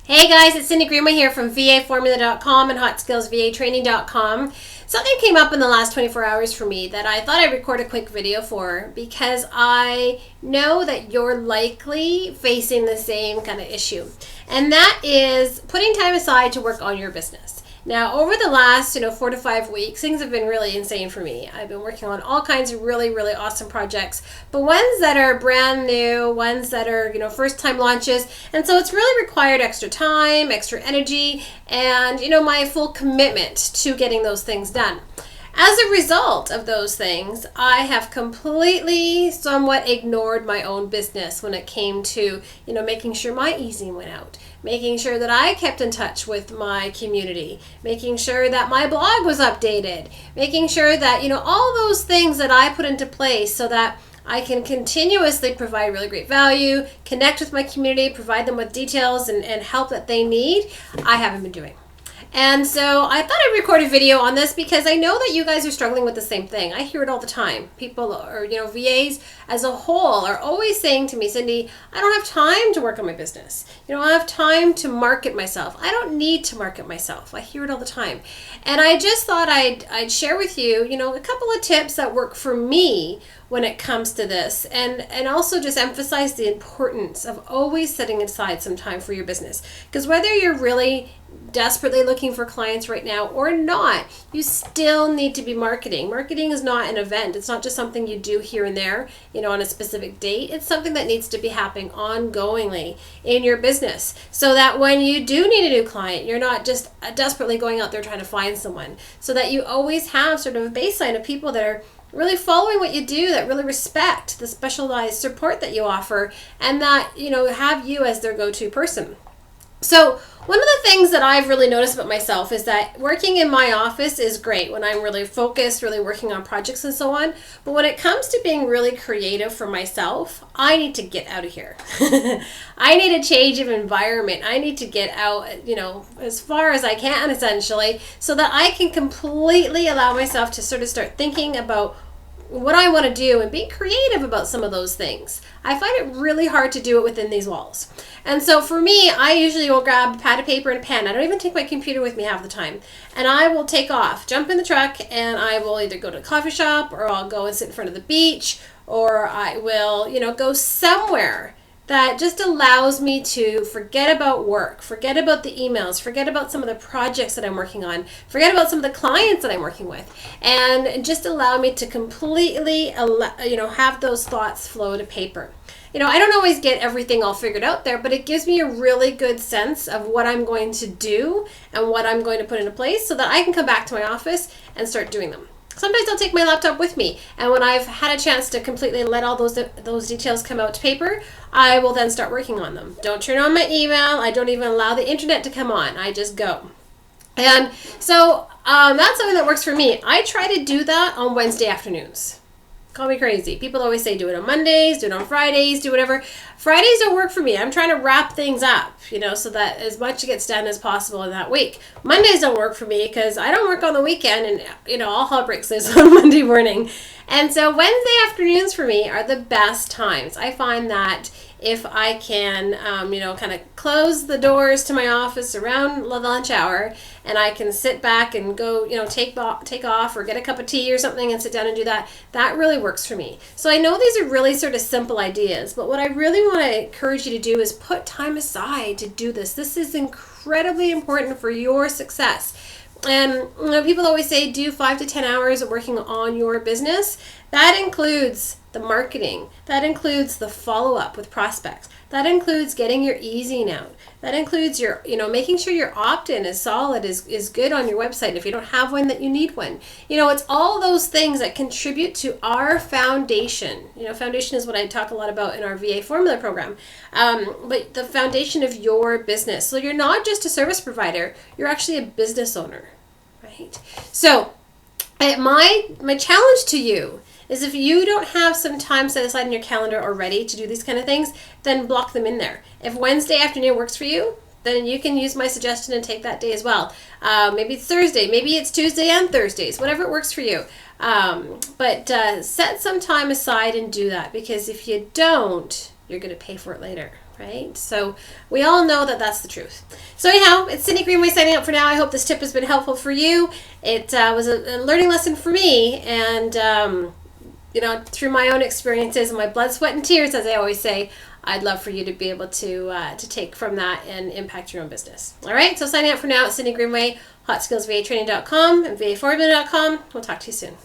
Hey guys, it's Cindy Greenway here from VAFormula.com and HotSkillsVATraining.com. Something came up in the last 24 hours for me that I thought I'd record a quick video for because I know that you're likely facing the same kind of issue. And that is putting time aside to work on your business. Now, over the last 4 to 5 weeks, things have been really insane for me. I've been working on all kinds of really, really awesome projects, but ones that are brand new, ones that are first-time launches, and so it's really required extra time, extra energy, and my full commitment to getting those things done. As a result of those things, I have completely somewhat ignored my own business when it came to, making sure my easing went out, making sure that I kept in touch with my community, making sure that my blog was updated, making sure that, all those things that I put into place so that I can continuously provide really great value, connect with my community, provide them with details and help that they need, I haven't been doing. And so I thought I'd record a video on this because I know that you guys are struggling with the same thing. I hear it all the time. People or, VAs as a whole are always saying to me, Cindy, I don't have time to work on my business. I don't have time to market myself. I don't need to market myself. I hear it all the time. And I just thought I'd share with you, a couple of tips that work for me when it comes to this, and also just emphasize the importance of always setting aside some time for your business. Because whether you're really desperately looking for clients right now or not, you still need to be marketing. Marketing is not an event. It's not just something you do here and there, on a specific date. It's something that needs to be happening ongoingly in your business so that when you do need a new client, you're not just desperately going out there trying to find someone, so that you always have sort of a baseline of people that are really following what you do, that really respect the specialized support that you offer, and that have you as their go-to person. So one of the things that I've really noticed about myself is that working in my office is great when I'm really focused, really working on projects and so on. But when it comes to being really creative for myself, I need to get out of here. I need a change of environment. I need to get out, as far as I can, essentially, so that I can completely allow myself to sort of start thinking about what I want to do and being creative about some of those things. I find it really hard to do it within these walls. And so for me, I usually will grab a pad of paper and a pen. I don't even take my computer with me half the time. And I will take off, jump in the truck, and I will either go to a coffee shop, or I'll go and sit in front of the beach, or I will, go somewhere that just allows me to forget about work, forget about the emails, forget about some of the projects that I'm working on, forget about some of the clients that I'm working with, and just allow me to completely, have those thoughts flow to paper. I don't always get everything all figured out there, but it gives me a really good sense of what I'm going to do and what I'm going to put into place so that I can come back to my office and start doing them. Sometimes I'll take my laptop with me, and when I've had a chance to completely let all those details come out to paper, I will then start working on them. Don't turn on my email. I don't even allow the internet to come on. I just go. And so that's something that works for me. I try to do that on Wednesday afternoons. Call me crazy. People always say do it on Mondays, do it on Fridays, do whatever. Fridays don't work for me. I'm trying to wrap things up, so that as much gets done as possible in that week. Mondays don't work for me because I don't work on the weekend, and all hell breaks loose on Monday morning. And so Wednesday afternoons for me are the best times. I find that if I can, kind of close the doors to my office around the lunch hour, and I can sit back and go, take off or get a cup of tea or something and sit down and do that, that really works for me. So I know these are really sort of simple ideas, but what I really want to encourage you to do is put time aside to do this. This is incredibly important for your success. And people always say do 5 to 10 hours of working on your business. That includes the marketing. That includes the follow-up with prospects. That includes getting your easing out. That includes your, making sure your opt-in is solid, is good on your website. If you don't have one, that you need one. It's all those things that contribute to our foundation. Foundation is what I talk a lot about in our VA Formula program. But the foundation of your business. So you're not just a service provider, you're actually a business owner, right? So my challenge to you is if you don't have some time set aside in your calendar already to do these kind of things, then block them in there. If Wednesday afternoon works for you, then you can use my suggestion and take that day as well. Maybe it's Thursday, maybe it's Tuesday and Thursdays, whatever works for you. But set some time aside and do that, because if you don't, you're going to pay for it later, right? So we all know that that's the truth. So anyhow, it's Cindy Greenway signing out for now. I hope this tip has been helpful for you. It was a learning lesson for me, and through my own experiences and my blood, sweat, and tears, as I always say, I'd love for you to be able to take from that and impact your own business. All right, so signing out for now, it's Cindy Greenway, HotSkillsVATraining.com and VAFormula.com. We'll talk to you soon.